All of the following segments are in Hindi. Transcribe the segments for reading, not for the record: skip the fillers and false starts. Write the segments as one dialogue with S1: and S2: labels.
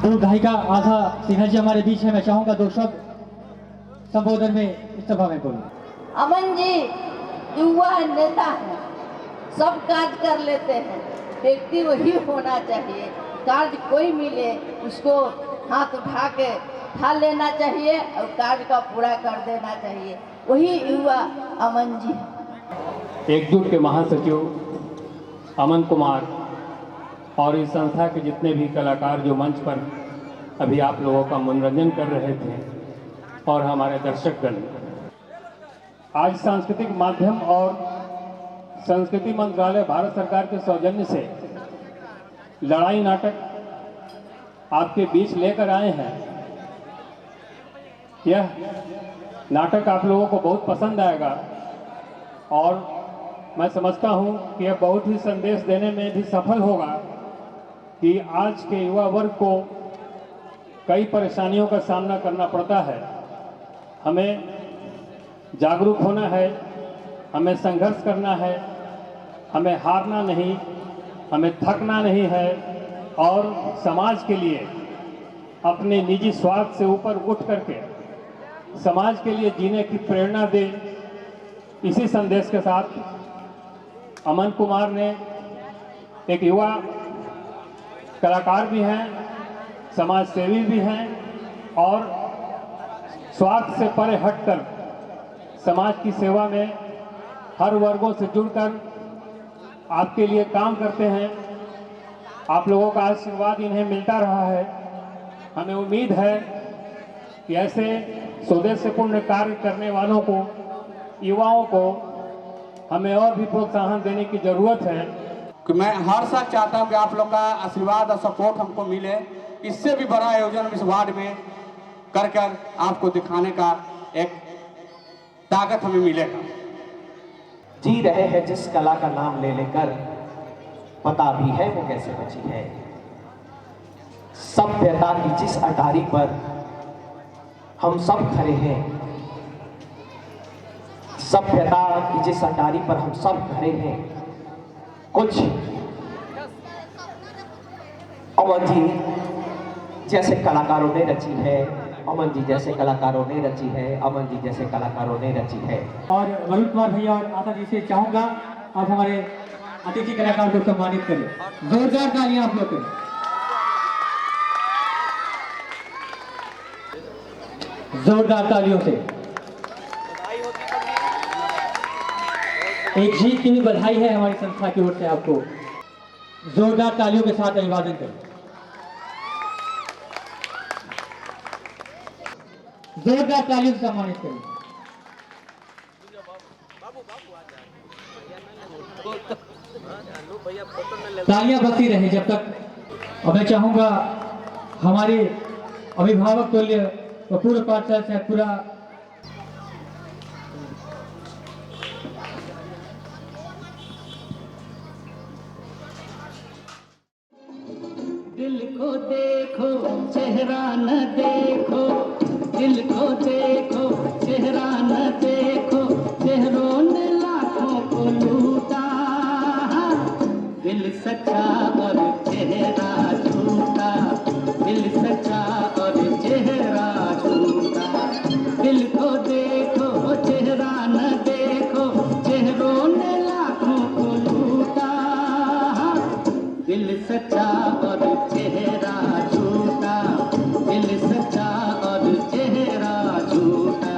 S1: तो गायिका आशा सिन्हा जी हमारे बीच है। मैं चाहूंगा दो शब्द संबोधन में इस सभा में बोलूं।
S2: अमन जी युवा नेता है, सब कार्य कर लेते हैं, व्यक्ति वही होना चाहिए। कार्य कोई मिले उसको हाथ उठा के उठा लेना चाहिए और कार्य का पूरा कर देना चाहिए, वही युवा अमन जी है।
S3: एकजुट के महासचिव अमन कुमार और इस संस्था के जितने भी कलाकार जो मंच पर अभी आप लोगों का मनोरंजन कर रहे थे और हमारे दर्शकगण, आज सांस्कृतिक माध्यम और संस्कृति मंत्रालय भारत सरकार के सौजन्य से लड़ाई नाटक आपके बीच लेकर आए हैं। यह नाटक आप लोगों को बहुत पसंद आएगा और मैं समझता हूं कि यह बहुत ही संदेश देने में भी सफल होगा कि आज के युवा वर्ग को कई परेशानियों का सामना करना पड़ता है। हमें जागरूक होना है, हमें संघर्ष करना है, हमें हारना नहीं, हमें थकना नहीं है और समाज के लिए अपने निजी स्वार्थ से ऊपर उठ करके समाज के लिए जीने की प्रेरणा दे। इसी संदेश के साथ अमन कुमार ने एक युवा कलाकार भी हैं, समाज सेवी भी हैं और स्वार्थ से परे हटकर समाज की सेवा में हर वर्गों से जुड़कर आपके लिए काम करते हैं। आप लोगों का आशीर्वाद इन्हें मिलता रहा है। हमें उम्मीद है कि ऐसे सौदेश्यपूर्ण कार्य करने वालों को, युवाओं को हमें और भी प्रोत्साहन देने की जरूरत है।
S4: कि मैं हर साल चाहता हूं कि आप लोग का आशीर्वाद और सपोर्ट हमको मिले। इससे भी बड़ा आयोजन इस वार्ड में कर आपको दिखाने का एक ताकत हमें मिलेगा।
S5: जी रहे हैं जिस कला का नाम ले लेकर, पता भी है वो कैसे बची है। सभ्यता की जिस अटारी पर हम सब खड़े हैं, सभ्यता की जिस अटारी पर हम सब खड़े हैं, कुछ अमन जी जैसे कलाकारों ने रची है, अमन जी जैसे कलाकारों ने रची है, अमन जी जैसे कलाकारों ने रची है।
S1: और वरुण कुमार भैया और आशा जी से चाहूंगा आप हमारे अतिथि कलाकार को सम्मानित करें। जोरदार तालियां आप लोग करें। जोरदार तालियों से एक जीत की भी बधाई है हमारी संस्था की ओर से। आपको जोरदार तालियों के साथ अभिवादन करें। जोरदार तालियों से सम्मानित करें। तालियां बजती रहे जब तक। और मैं चाहूंगा हमारे अभिभावक तुल्य व पूर्व पाठशाला से पूरा
S6: दिल को देखो चेहरा न देखो, दिल को देखो चेहरा न देखो, चेहरों ने लाखों को लूटा। दिल सच्चा और चेहरा झूठा, दिल सच्चा और चेहरा झूठा। दिल को देखो चेहरा न देखो, चेहरों ने लाखों को लूटा। दिल सच्चा और चेहरा झूठा, दिल सच्चा और चेहरा झूठा।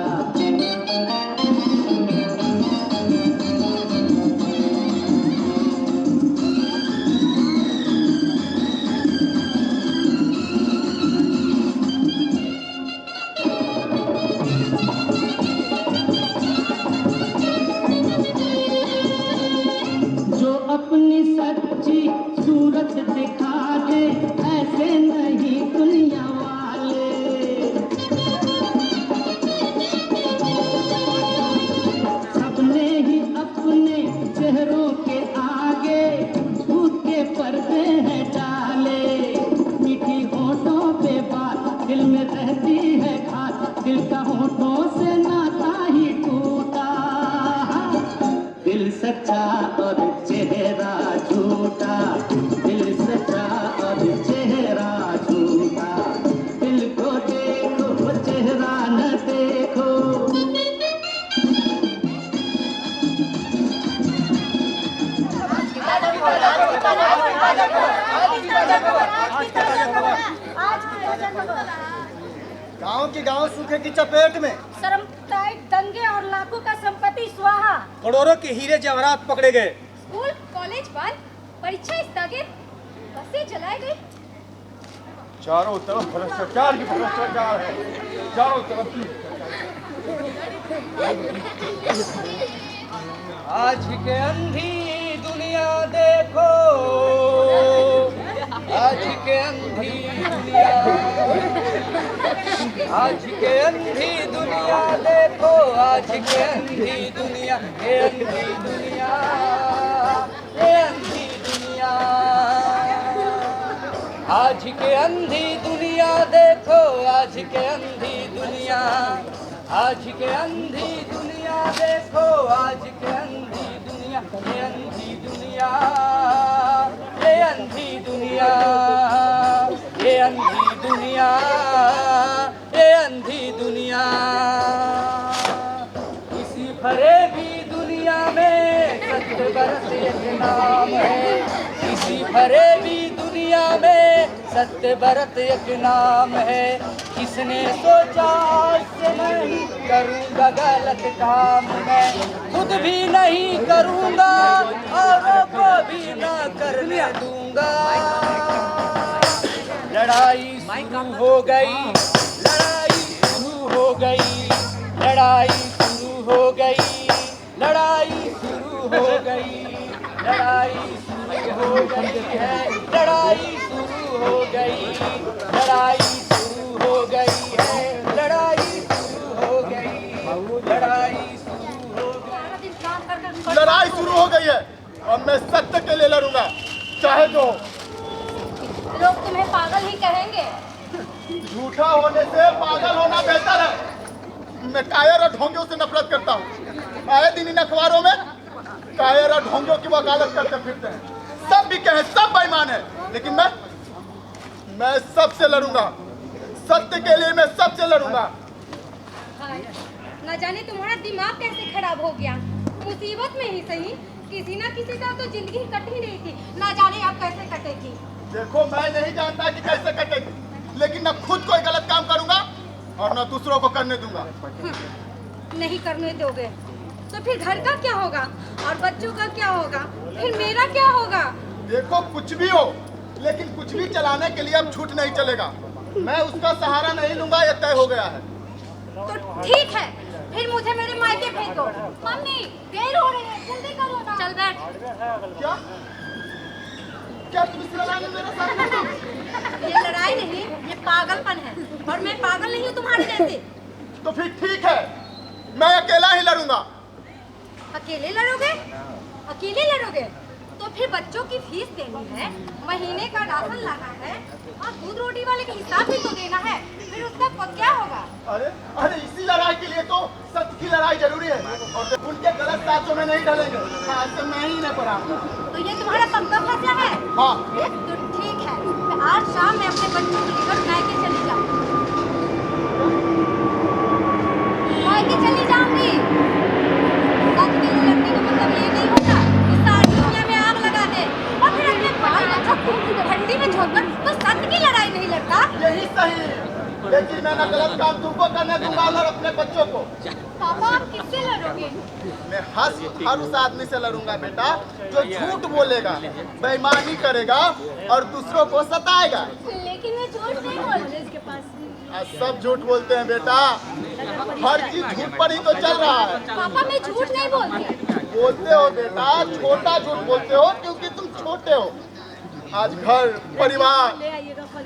S6: जो अपनी सच्ची सूरत दिखा दे, ऐसे नहीं दुनिया वाले। सबने ही अपने चेहरों के आगे झूठ के पर्दे हैं डाले। मीठी होठों पे बात दिल में रहती है खास, दिल का होठों से नाता ही टूटा। दिल सच्चा और चेहरा झूठा, दिल सच्चा और चेहरा
S7: गांव की गांव सूखे की चपेट में,
S8: शर्मसार दंगे और लाखों का संपत्ति स्वाहा।
S7: करोड़ों के हीरे जवाहरात पकड़े गए।
S8: स्कूल कॉलेज बंद, परीक्षा स्थगित, बसें जलाई गई।
S7: चारों तरफ भ्रष्टाचार ही भ्रष्टाचार है, चारों तरफ। आज के अंधी दुनिया देखो, आज के अंधी दुनिया, आज के अंधी दुनिया देखो, आज के अंधी दुनिया, ये अंधी दुनिया, ये अंधी दुनिया। आज के अंधी दुनिया देखो, आज के अंधी दुनिया, आज के अंधी दुनिया देखो, आज के अंधी दुनिया, ये अंधी दुनिया, ये अंधी दुनिया, ये अंधी दुनिया, ये अंधी दुनिया। इसी फरेबी दुनिया में सत्य बरस एक नाम है, इसी फरेबी दुनिया में सत्य बरत एक नाम है। किसने सोचा इससे नहीं करूँगा गलत काम, मैं खुद भी नहीं करूँगा औरों को भी ना करने दूंगा। लड़ाई शुरू हो गई, लड़ाई शुरू हो गई, लड़ाई शुरू हो गई, लड़ाई शुरू हो गई, लड़ाई शुरू हो गई है, लड़ाई शुरू हो गई, लड़ाई शुरू हो गई है, लड़ाई शुरू हो गई, लड़ाई शुरू हो गई, लड़ाई शुरू हो गई है और मैं सत्य के लिए लड़ूंगा, चाहे जो।
S8: लोग तुम्हें पागल ही कहेंगे।
S7: झूठा होने से पागल होना बेहतर है। मैं कायर और ढोंगियों से नफरत करता हूँ। आए दिन इन अखबारों में कायर और ढोंगियों की वकालत करते फिरते हैं। सब भी कहें, सब बेईमान है, लेकिन मैं सबसे लड़ूंगा। सत्य के लिए मैं सबसे लड़ूंगा।
S8: न जाने तुम्हारा दिमाग कैसे खराब हो गया। मुसीबत में ही सही, किसी ना किसी का तो जिंदगी कट ही रही थी, ना जाने अब कैसे कटेगी।
S7: देखो, मैं नहीं जानता कि कैसे कटेगी, लेकिन न खुद कोई गलत काम करूंगा और न दूसरों को करने दूंगा।
S8: नहीं करने दोगे तो फिर घर का क्या होगा और बच्चों का क्या होगा, फिर मेरा क्या होगा।
S7: देखो, कुछ भी हो, लेकिन कुछ भी चलाने के लिए अब झूठ नहीं चलेगा। मैं उसका सहारा नहीं लूंगा, यह तय हो गया है।
S8: तो ठीक है, फिर मुझे मेरे मायके भेज दो। मम्मी, देर हो रही है, जल्दी करो ना। चल बैठ।
S7: क्या क्या तुम इस लड़ाई में मेरे साथ हो?
S8: ये लड़ाई नहीं, ये पागलपन है, और मैं पागल नहीं हूँ तुम्हारे जैसे।
S7: तो फिर ठीक है, मैं अकेला ही लड़ूंगा।
S8: अकेले लड़ोगे? अकेले लड़ोगे तो फिर बच्चों की फीस देनी है, महीने का राशन लाना है, और दूध रोटी वाले का हिसाब भी तो देना है, फिर उसका क्या होगा।
S7: अरे अरे, इसी लड़ाई के लिए तो सत्य की लड़ाई जरूरी है, और उनके गलत साथों में नहीं डालेंगे। हाँ, तो मैं ही नहीं पड़ा।
S8: तो ये तुम्हारा पक्का फैसला है?
S7: हाँ।
S8: तो ठीक है, मैं आज शाम में अपने बच्चों को लेकर मायके चली जाऊंगी। मायके चली जाऊंगी। सच के लिए लड़ने का मतलब ये नहीं होता कि सारी दुनिया में आग लगा दे और फिर अपने बाल बच्चों को ठंडी में छोड़कर तो सत्य की लड़ाई नहीं लड़ता।
S7: यही सही, लेकिन मैं न गलत काम तुमको करने दूंगा और अपने बच्चों को।
S8: पापा, आप किससे लड़ोगे?
S7: मैं हर उस आदमी से लड़ूंगा बेटा, जो झूठ बोलेगा, बेईमानी करेगा और दूसरों को सताएगा।
S8: लेकिन मैं झूठ नहीं बोल रही। इसके पास
S7: सब झूठ बोलते हैं बेटा, हर चीज झूठ पर ही तो चल रहा है।
S8: पापा, मैं झूठ नहीं बोलती।
S7: बोलते हो बेटा, छोटा झूठ बोलते हो क्योंकि तुम छोटे हो। आज घर, परिवार,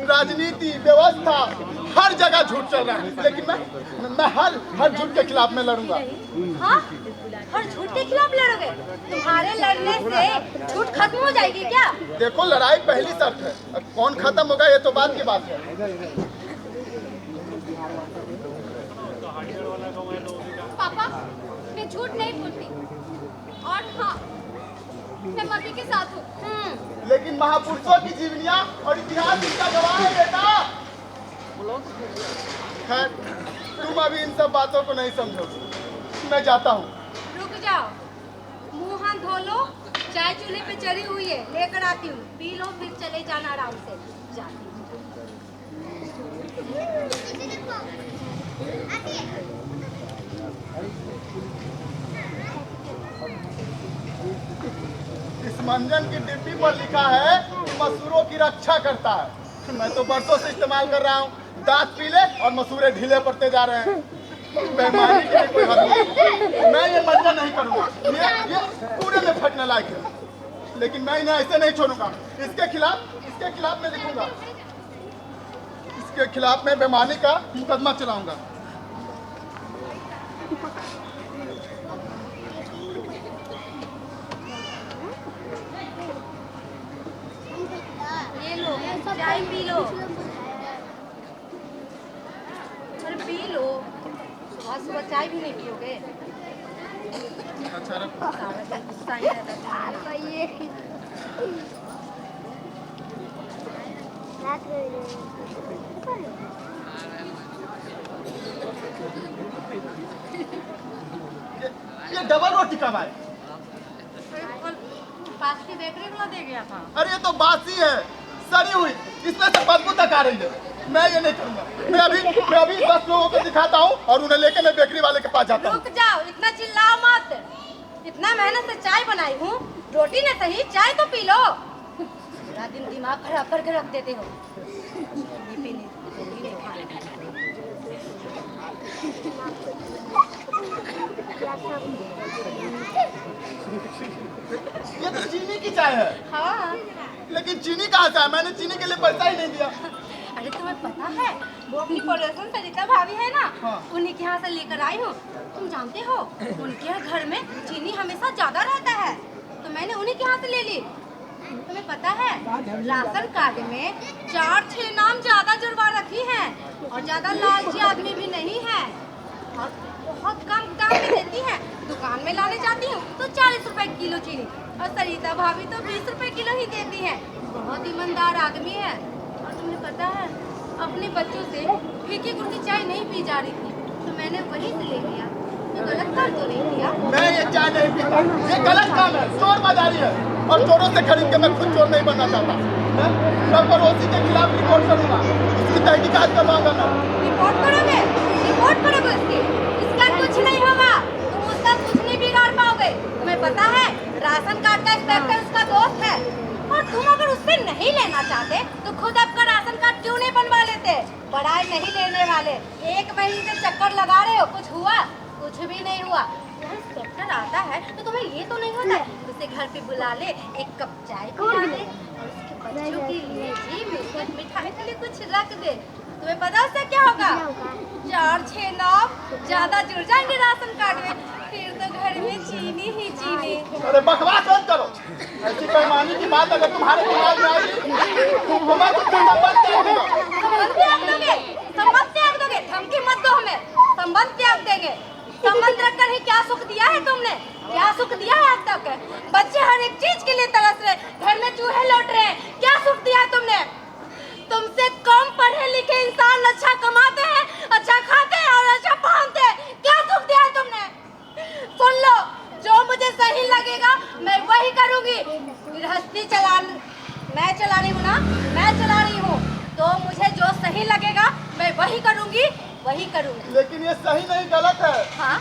S7: राजनीति, व्यवस्था, हर जगह झूठ चल रहा है, लेकिन मैं हर झूठ के खिलाफ में लड़ूंगा।
S8: हाँ? हर झूठ के खिलाफ लड़ोगे? तुम्हारे लड़ने से झूठ खत्म हो जाएगी क्या?
S7: देखो, लड़ाई पहली शर्त है, अब कौन खत्म होगा ये तो बाद की बात है।
S8: पापा, मैं झूठ नहीं बोलती, और हाँ, मैं मम्मी के साथ हूँ।
S7: लेकिन महापुरुषों की जीवनियाँ और इतिहास इसका गवाह है बेटा। खैर, तुम अभी इन सब बातों को नहीं समझोगे, मैं जाता हूँ।
S8: रुक जाओ, मुँह हाथ धो लो, चाय चूल्हे पे चढ़ी हुई है, लेकर आती हूँ, पी लो फिर चले जाना आराम से। जाती हूँ।
S9: इस मंजन की डिब्बी पर लिखा है कि मसूरों की रक्षा करता है। मैं तो बरसों से इस्तेमाल कर रहा हूँ, दांत पीले और मसूरे ढीले पड़ते जा रहे हैं। बेईमानी की कोई हद नहीं। मैं ये मंजन नहीं करूँगा, ये पूरे में फटने लायक है। लेकिन मैं इन्हें ऐसे नहीं छोड़ूंगा। इसके खिलाफ मैं लिखूंगा। इसके खिलाफ मैं बेईमानी का मुकदमा चलाऊंगा।
S8: ये लो, चाय पी लो। अरे पी लो, सुबह सुबह चाय भी नहीं पियोगे?
S9: अच्छा रखो।
S8: गुस्सा ही रहता है।
S9: ये डबल रोटी कब आए?
S8: पास की बेकरी वाला दे गया था।
S9: अरे ये तो बासी है, सड़ी हुई, इसमें से बदबू तक आ रही है। मैं ये नहीं करूंगा। मैं अभी 10 लोगों को दिखाता हूँ और उन्हें लेके मैं बेकरी वाले के पास जाता हूँ।
S8: रुक जाओ, इतना चिल्लाओ मत। इतना मेहनत से चाय बनाई हूँ, रोटी न सही चाय तो पी लो। पूरा दिन दिमाग खराब करके रख देते हो।
S9: ये तो चीनी की चाय है।
S8: हाँ।
S9: लेकिन चीनी कहाँ से है? मैंने चीनी के लिए पैसा ही नहीं दिया।
S8: अरे तुम्हें पता है, वो अपनी पड़ोसन सरिता भाभी है ना,
S9: हाँ।
S8: उन्हीं के यहाँ से लेकर आई हूँ। तुम जानते हो, उनके घर में चीनी हमेशा ज्यादा रहता है, तो मैंने उन्हीं के यहाँ से ले ली। तुम्हें पता है, राशन कार्ड में 4-6 नाम ज्यादा जुड़वा रखी हैं और ज्यादा लालची आदमी भी नहीं है और बहुत कम दाम में देती है। दुकान में लाने जाती हूँ तो 40 रुपए किलो चीनी और सरिता भाभी तो 20 रुपए किलो ही देती है। बहुत ईमानदार आदमी है। और तुम्हें पता है, अपने बच्चों से फीकी गुड़ चाय नहीं पी जा रही थी, तो मैंने वहीं से ले लिया। तो गलत काम तो नहीं किया।
S9: मैं ये चाय नहीं पीता, ये गलत काम है, चोर बाजारी है और चोरों से खरीद के मैं खुद चोर नहीं बनना चाहता। मैं पड़ोसी के खिलाफ रिपोर्ट करूंगा, उसकी तहकीकात करवाऊंगा। मैं
S8: रिपोर्ट करोगे? रिपोर्ट करोगे उसकी? इसका कुछ नहीं होगा, तुम उसका कुछ नहीं बिगाड़ पाओगे। तुम्हें पता है, राशन कार्ड का इंस्पेक्टर उसका दोस्त है और तुम अगर उससे नहीं लेना चाहते तो खुद आपका राशन कार्ड क्यों नहीं बनवा लेते? बड़ाई नहीं लेने वाले, 1 महीने से चक्कर लगा रहे हो, कुछ हुआ? कुछ भी नहीं हुआ। यहाँ इंस्पेक्टर आता है तो तुम्हें ये तो नहीं होता है उसे घर पे बुला ले, 1 कप चाय पिला दे और उसके बच्चों के लिए जी मिठाई के लिए कुछ रख दे। तुम्हें पता उससे क्या होगा? 4-6 नाम ज्यादा जुड़ जाएंगे राशन कार्ड में, फिर तो घर में चीनी ही चीनी।
S9: अरे बकवास मत करो। ऐसी बेईमानी की बात अगर तुम्हारे दिमाग में आएगी तो मैं तुमसे संबंध त्याग दूंगा।
S8: संबंध त्याग दोगे? संबंध त्याग दोगे? धमकी मत दो हमें, संबंध त्याग देंगे। संबंध रखकर ही क्या सुख दिया है तुमने? क्या सुख दिया है आज तक? बच्चे हर एक चीज के लिए तरस रहे, घर में चूहे लौट रहे हैं, क्या सुख दिया है तुमने? तुमसे कम पढ़े लिखे इंसान अच्छा कमाते हैं, अच्छा खाते हैं और अच्छा पहनते हैं, क्या सुख दिया है तुमने? सुन लो, जो मुझे सही लगेगा मैं वही करूंगी। गृहस्थी मैं चला रही हूँ ना, मैं चला रही हूँ, तो मुझे जो सही लगेगा मैं वही करूंगी, वही करूंगी।
S9: लेकिन ये सही नहीं, गलत है।
S8: हाँ,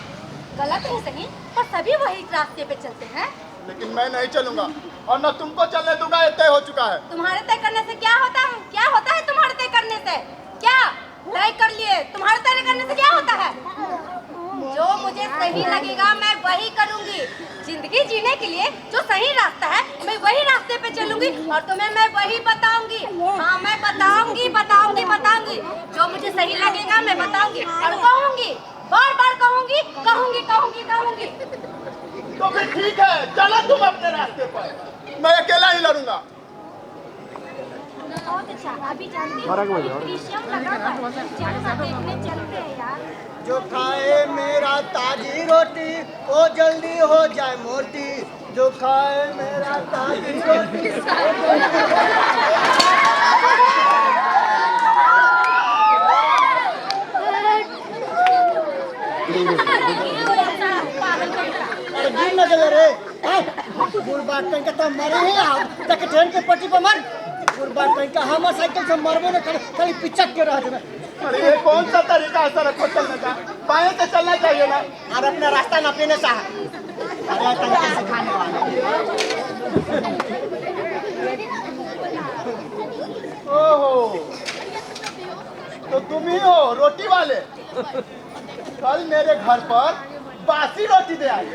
S8: गलत है सही, पर सभी वही रास्ते पे चलते हैं।
S9: लेकिन मैं नहीं चलूंगा और न तुमको चलने दूंगा, ये तय हो चुका है।
S8: तुम्हारे तय करने से क्या होता है? क्या होता है तुम्हारे तय करने से? क्या तय कर लिए? तुम्हारे तय करने से क्या होता है? जो मुझे सही लगेगा मैं वही करूंगी। जिंदगी जीने के लिए जो सही रास्ता है मैं वही रास्ते पे चलूंगी और तुम्हें मैं वही बताऊंगी। हाँ, मैं बताऊंगी। जो मुझे सही लगेगा मैं बताऊंगी और कहूंगी, बार-बार कहूंगी।
S9: तो फिर ठीक है, चलो तुम अपने रास्ते पर, मैं अकेला ही लड़ूंगा।
S8: बहुत अच्छा, अभी जानती हो विषम लगा देखने चलते हैं यार।
S10: जो खाए मेरा ताजी रोटी वो जल्दी हो जाए मोटी। जो खाए मेरा ताजी रोटी रे बुढ़बा कहीं का तो मरे ही आओ तक ट्रेन के पट्टी पर मर बुढ़बा कहीं का हमर साइकिल से मरबो न करे खाली पिचक के रह देबे।
S9: अरे ये कौन सा तरीका है सड़क पर चलने का? बाएं से चलना चाहिए ना।
S10: और अपना रास्ता ना पीने सा अरे तरीके से खाने वाला।
S9: ओहो, तो तुम ही हो रोटी वाले। कल मेरे घर पर बासी रोटी दे आई।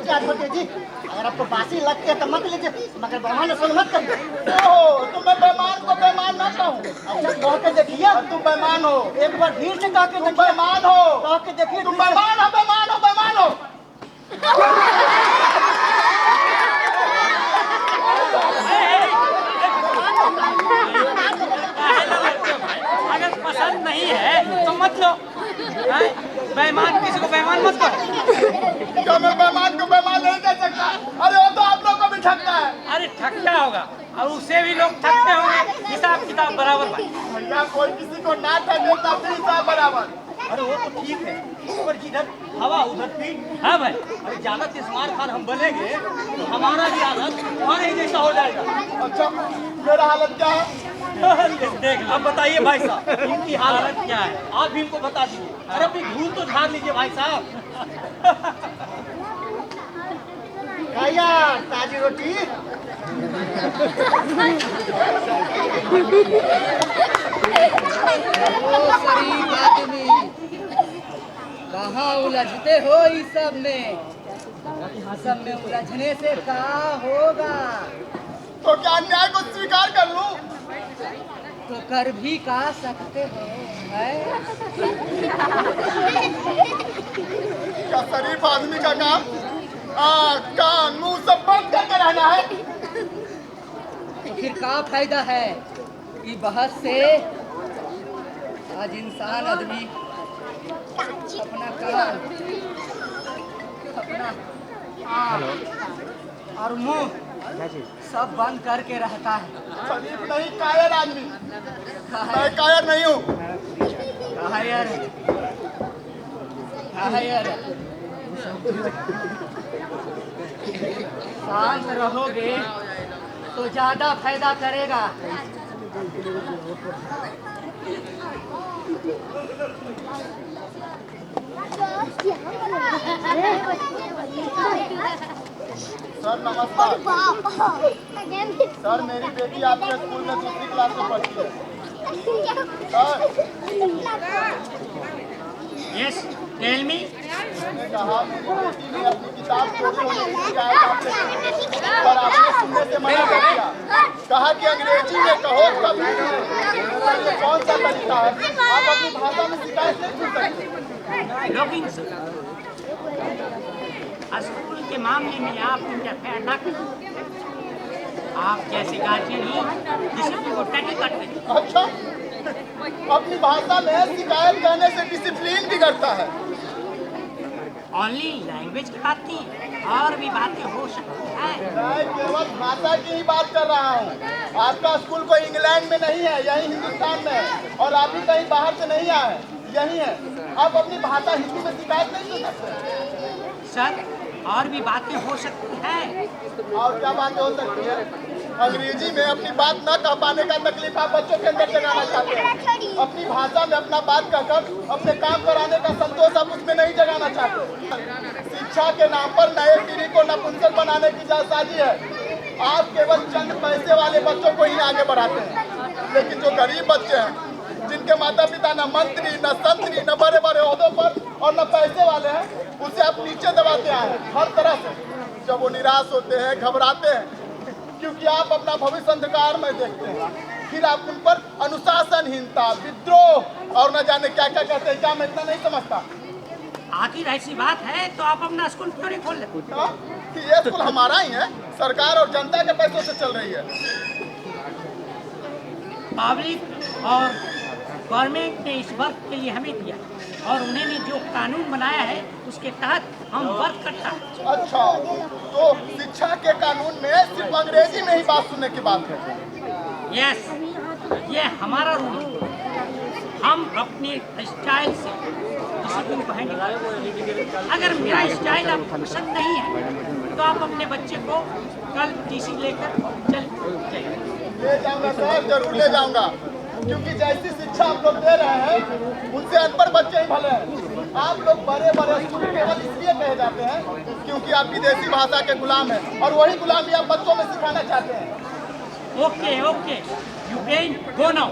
S10: क्या छोटे जी अगर आपको बासी लगती है तो मत लीजिए मगर बेमान सुन मत करिए।
S9: ओहो, तो मैं बेमान को बेमान ना कहूँ।
S10: अच्छा कह के देखिए
S9: तुम बेमान हो।
S10: एक बार भीड़ से कह के
S9: तुम बेमान हो।
S10: कह के देखिए
S9: तुम बेमान हो, बेमान हो, बेमान हो।
S7: अगर पसंद नहीं है तो मत लो। बेईमान किसी को बेईमान मत करो।
S9: क्या मैं बेमान को बेईमान नहीं कह सकता? अरे वो तो आप लोग को भी ठगता है।
S7: अरे ठगता होगा और उससे भी लोग ठगते होंगे। हिसाब किताब बराबर भाई।
S9: भैया कोई किसी को ना ठगे तब भी हिसाब बराबर।
S10: अरे वो तो ठीक है पर जिधर हवा उधर पीठ।
S7: हाँ भाई,
S10: अरे ज्यादा तिस्मार खान हम बनेंगे तो हमारा भी हालत तुम्हारे ही जैसा हो जाएगा।
S9: अच्छा मेरा हालत क्या है?
S10: देख अब बताइए भाई साहब इनकी हालत क्या है आप भी इनको बता दीजिए। अरे अपनी धूल तो झाड़ लीजिए भाई साहब। खाइया ताजी रोटी।
S6: शरीफ आदमी कहाँ उलझते हो इस सब में उलझने से क्या होगा?
S9: तो क्या अन्याय को स्वीकार कर लूं?
S6: तो कर भी का सकते हो है?
S9: क्या शरीफ आदमी का काम आँख कान मुंह सब बंद करके रहना है?
S6: तो फिर का फायदा है ये बहस से? आज इंसान आदमी अपना कान अपना आँख और मुंह सब बंद करके रहता है।
S9: शरीफ नहीं कायर आदमी। मैं कायर नहीं हूँ।
S6: कायर शांत रहोगे तो ज्यादा फायदा करेगा।
S9: सर नमस्कार। सर मेरी बेटी आपके स्कूल में दूसरी क्लास में पढ़ती है। Sir
S7: yes tell me.
S9: मैंने कहा मेरी बेटी ने अपनी किताब चोरी होने की शिकायत आपसे की पर आपने सुनने से मना कर दिया। कहा कि अंग्रेजी में कहो तब भी सुने। सर ये कौन सा तरीका है? आप अपनी भाषा में शिकायत नहीं सुन सकते।
S7: लॉगिंग स्कूल के मामले में आप इंटरफेयर ना करें। आप जैसे गार्जियन ही डिसिप्लिन को टैकल करते हैं।
S9: अच्छा अपनी भाषा में शिकायत करने से डिसिप्लिन बिगड़ता है।
S7: ओनली लैंग्वेज की बात नहीं और भी बातें हो सकती हैं।
S9: मैं केवल भाषा की ही बात कर रहा हूँ। आपका स्कूल कोई इंग्लैंड में नहीं है, यही हिंदुस्तान में है और आप भी कहीं बाहर से नहीं आए, यही है। आप अपनी भाषा हिंदी में शिकायत नहीं सुन सकते।
S7: सर और भी बातें हो सकती हैं।
S9: और क्या बातें हो सकती है? अंग्रेजी में अपनी बात न कह पाने का तकलीफ आप बच्चों के अंदर जगाना चाहते हैं। अपनी भाषा में अपना बात कहकर अपने काम कराने का संतोष आप उसमें नहीं जगाना चाहते। शिक्षा के नाम पर नए पीढ़ी को नपुंसक बनाने की जालसाजी है। आप केवल चंद पैसे वाले बच्चों को ही आगे बढ़ाते हैं, लेकिन जो गरीब बच्चे हैं जिनके माता पिता न मंत्री न संतरी न बड़े बड़े ओहदों पर और न पैसे वाले हैं, उसे आप नीचे दबाते आए हैं हर तरह से। जब वो निराश होते हैं, घबराते हैं, क्योंकि आप अपना भविष्य अंधकार में देखते हैं, फिर आप उन पर अनुशासनहीनता, विद्रोह और न जाने क्या क्या कहते हैं। क्या मैं इतना नहीं समझता?
S7: आखिर ऐसी बात है तो आप अपना स्कूल क्यों नहीं खोल लेते?
S9: कि ये स्कूल हमारा ही है, सरकार और जनता के पैसों से चल रही है।
S7: पब्लिक और गवर्नमेंट ने इस वर्क के लिए हमें दिया और उन्होंने जो कानून बनाया है उसके तहत हम वर्क करता है।
S9: अच्छा तो शिक्षा के कानून में सिर्फ अंग्रेजी में ही बात सुनने की बात है।
S7: यस ये हमारा रूल है। हम अपने स्टाइल से
S11: जिसे तुम पहने। अगर मेरा स्टाइल आपको पसंद नहीं है तो आप अपने बच्चे को कल टीसी लेकर चल जाइए।
S9: ले जाऊंगा सर, जरूर ले जाऊंगा, क्योंकि जैसी शिक्षा आप लोग दे रहे हैं उनसे अनपढ़ बच्चे ही भले हैं। आप लोग बड़े बड़े स्कूल केवल इसलिए कहे जाते हैं क्योंकि आप विदेशी भाषा के गुलाम हैं, और वही गुलामी आप बच्चों में सिखाना चाहते हैं।
S11: Okay okay, you can go now.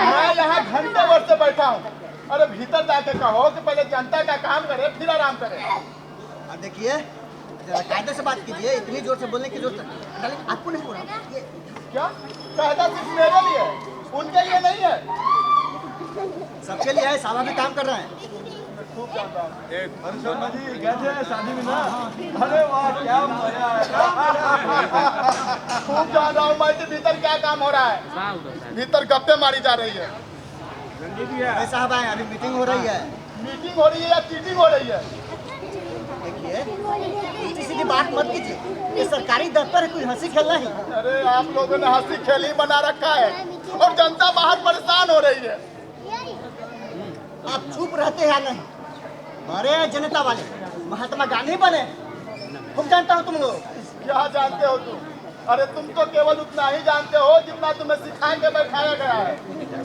S9: मैं यहाँ घंटे भर से बैठा हूँ। अरे भीतर जाके कहो कि पहले जनता का काम करे फिर आराम करे।
S10: अब देखिए, कायदे से बात कीजिए, इतनी जोर से बोलने की जरूरत है आपको नहीं बोला।
S9: क्या कायदा सिर्फ मेरे लिए है, उनके लिए नहीं है?
S10: सबके लिए है, साला भी काम कर रहे हैं।
S9: खूब जानता हूँ। शर्मा जी कैसे हैं शादी में ना? अरे वाह क्या मजा है। खूब जान रहा हूँ मैं कि भीतर क्या काम हो रहा है। भीतर गप्पे मारी जा रही है।
S10: साहब आए, अभी मीटिंग हो रही है।
S9: मीटिंग हो रही है या चीटिंग हो रही है?
S10: देखिए, उल्टी सीधी बात मत कीजिए, ये सरकारी दफ्तर है, कोई हंसी खेल नहीं।
S9: अरे आप लोगों ने हंसी खेल ही बना रखा है और जनता बाहर परेशान हो रही है।
S10: आप चुप रहते हैं नहीं? बड़े जनता वाले महात्मा गांधी बने, खूब जानता हूँ तुम लोग।
S9: क्या जानते हो तुम? अरे तुम तो केवल उतना ही जानते हो जितना तुम्हें सिखा के बैठाया गया है।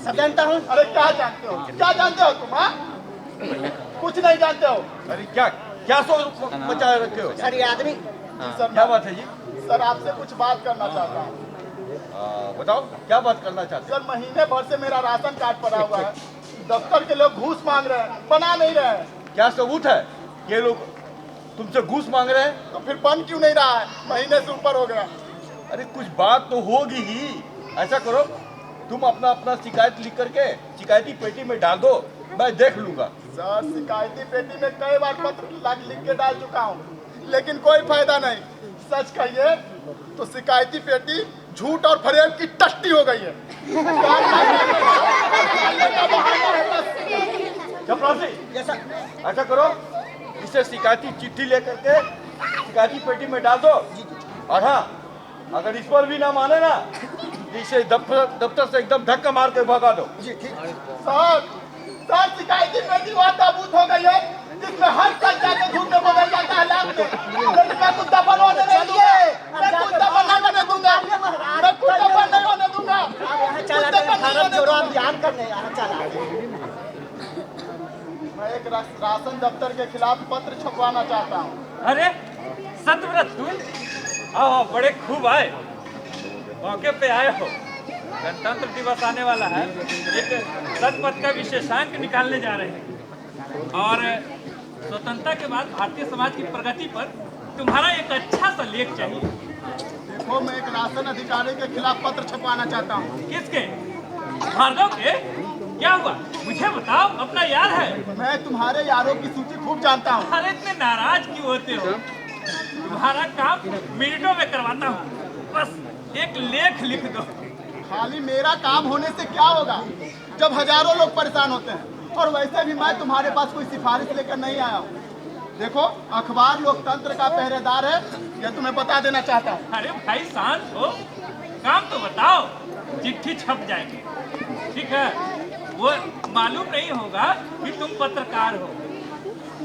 S10: सब जानता हूँ।
S9: अरे क्या जानते हो? क्या जानते हो तुम? हाँ, कुछ नहीं जानते हो।
S12: अरे क्या क्या सोच मचाए रखे हो?
S10: सर ये आदमी
S9: सर
S12: क्या बात है जी?
S9: सर आपसे कुछ बात करना चाहता हूँ।
S12: बताओ क्या बात करना चाहते हो?
S9: सर महीने भर से मेरा राशन कार्ड पड़ा हुआ है, दफ्तर के लोग घूस मांग रहे हैं, बना नहीं रहे हैं।
S12: क्या सबूत है ये लोग तुमसे घूस मांग रहे हैं?
S9: तो फिर बन क्यों नहीं रहा है? महीने से ऊपर हो गया।
S12: अरे कुछ बात तो होगी ही। ऐसा करो, तुम अपना अपना शिकायत लिख करके शिकायती पेटी में डाल दो, मैं देख लूंगा।
S9: सर शिकायती पेटी में कई बार पत्र लिख के डाल चुका हूँ, लेकिन कोई फायदा नहीं। सच कहिए तो शिकायती पेटी झूठ और फरेब की टट्टी हो गई है।
S12: ऐसा करो, इसे शिकायती चिट्ठी लेकर के शिकायती पेटी में डाल दो, और हाँ अगर इस पर भी ना माने ना, इसे दफ्तर से एकदम धक्का मार के भगा दो।
S9: सर शिकायती पेटी वहाँ ताबूत हो गई है जिसमें हर कल जाके झूठ में बदल जाता है लाभ में। मैं कुछ दफन होने नहीं दूंगा, मैं कुछ दफन नहीं होने दूंगा, मैं कुछ दफन नहीं होने दूंगा। मैं एक राशन दफ्तर के खिलाफ पत्र छपवाना चाहता हूँ।
S13: अरे सतव्रत तुम आओ, बड़े खूब आए, मौके पे आए हो। गणतंत्र दिवस आने वाला है, एक सतपथ का विशेषांक निकालने जा रहे हैं, और स्वतंत्रता के बाद भारतीय समाज की प्रगति पर तुम्हारा एक अच्छा सा लेख चाहिए।
S9: देखो मैं एक राशन अधिकारी के खिलाफ पत्र छपवाना चाहता हूँ।
S13: किसके? भार्गव के? क्या हुआ मुझे बताओ, अपना यार है।
S9: मैं तुम्हारे यारों की सूची खूब जानता हूँ।
S13: अरे इतने नाराज क्यों होते हो? तुम्हारा काम मिनटों में करवाता हूँ, बस एक लेख लिख दो।
S9: खाली मेरा काम होने से क्या होगा जब हजारों लोग परेशान होते हैं? और वैसे भी मैं तुम्हारे पास कोई सिफारिश लेकर नहीं आया हूँ। देखो अखबार लोकतंत्र का पहरेदार है, यह तुम्हें बता देना चाहता हूँ।
S13: अरे भाई शांत हो, काम तो बताओ। चिट्ठी छप जाएगी, ठीक है? वो मालूम नहीं होगा कि तुम पत्रकार हो,